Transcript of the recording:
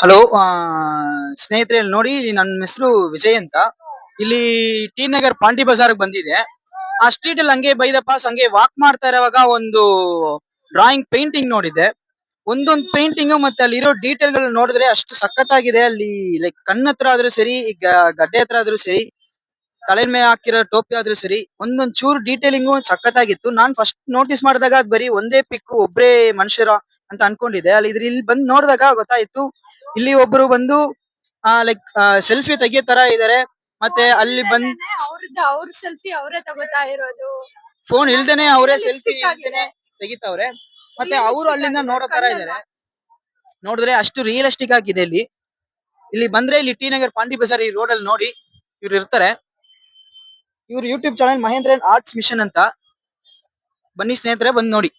Hello ಸ್ನೇಹಿತರೆ, ಇಲ್ಲಿ ನೋಡಿ, ನನ್ನ ಹೆಸರು ವಿಜಯ್ ಅಂತ. ಇಲ್ಲಿ ಟಿ ನಗರ್ ಪಾಂಡಿ ಬಜಾರ್ ಬಂದಿದೆ. ಆ ಸ್ಟ್ರೀಟ್ ಅಲ್ಲಿ ಹಂಗೆ ಬೈ ದ ಪಾಸ್ ಹಂಗೆ ವಾಕ್ ಮಾಡ್ತಾ ಇರುವಾಗ ಒಂದು ಡ್ರಾಯಿಂಗ್ ಪೇಂಟಿಂಗ್ ನೋಡಿದೆ. ಒಂದೊಂದು ಪೇಂಟಿಂಗ್ ಮತ್ತೆ ಅಲ್ಲಿರೋ ಡೀಟೇಲ್ ಗಳು ನೋಡಿದ್ರೆ ಅಷ್ಟು ಸಖತ್ತಾಗಿದೆ. ಅಲ್ಲಿ ಲೈಕ್ ಕಣ್ಣ ಹತ್ರ ಆದ್ರೂ ಸರಿ, ಈಗ ಗಡ್ಡೆ ಹತ್ರ ಆದ್ರೂ ಸರಿ, ತಲೆ ಮೇಲೆ ಹಾಕಿರೋ ಟೋಪಿ ಆದ್ರೂ ಸರಿ, ಒಂದೊಂದ್ ಚೂರು ಡೀಟೇಲಿಂಗು ಸಖತ್ತಾಗಿತ್ತು. ನಾನ್ ಫಸ್ಟ್ ನೋಟಿಸ್ ಮಾಡಿದಾಗ ಅದ್ ಬರೀ ಒಂದೇ ಪಿಕ್, ಒಬ್ರೇ ಮನುಷ್ಯರ ಅಂತ ಅನ್ಕೊಂಡಿದ್ದೆ. ಅಲ್ಲಿ ಇಲ್ಲಿ ಬಂದ್ ನೋಡಿದಾಗ ಗೊತ್ತಾಯ್ತು, ಇಲ್ಲಿ ಒಬ್ರು ಬಂದು ಲೈಕ್ ಸೆಲ್ಫಿ ತೆಗಿಯೋ ತರ ಇದಾರೆ. ಮತ್ತೆ ಅಲ್ಲಿ ಬಂದ್ ಅವ್ರದ್ದು ಅವ್ರ ಸೆಲ್ಫಿ ಅವರೇ ತಗೋತಾ ಇರೋದು. ಫೋನ್ ಇಲ್ದೇನೆ ಅವರೇ ಸೆಲ್ಫಿ Realistic ಆಗಿದೆ. ತೆಗಿತಾವ್ರೆ. ಮತ್ತೆ ಅವರು Realistic ಅಲ್ಲಿಂದ ಆಗಿದೆ, ನೋಡೋ ತರ ಕಣ್ಣೆಲ್ಲ. ಇದಾರೆ. ನೋಡಿದ್ರೆ ಅಷ್ಟು ರಿಯಲಿಸ್ಟಿಕ್ ಆಗಿದೆ. ಇಲ್ಲಿ ಇಲ್ಲಿ ಬಂದ್ರೆ ಇಲ್ಲಿ ಟಿ ನಗರ್ ಪಾಂಡಿ ಬಜಾರ್ ಈ ರೋಡ್ ಅಲ್ಲಿ ನೋಡಿ ಇವ್ರು ಇರ್ತಾರೆ. ಇವ್ರ YouTube channel Mahendran arts mission ಅಂತ. ಬನ್ನಿ ಸ್ನೇಹಿತರೆ, ಬಂದ್ ನೋಡಿ.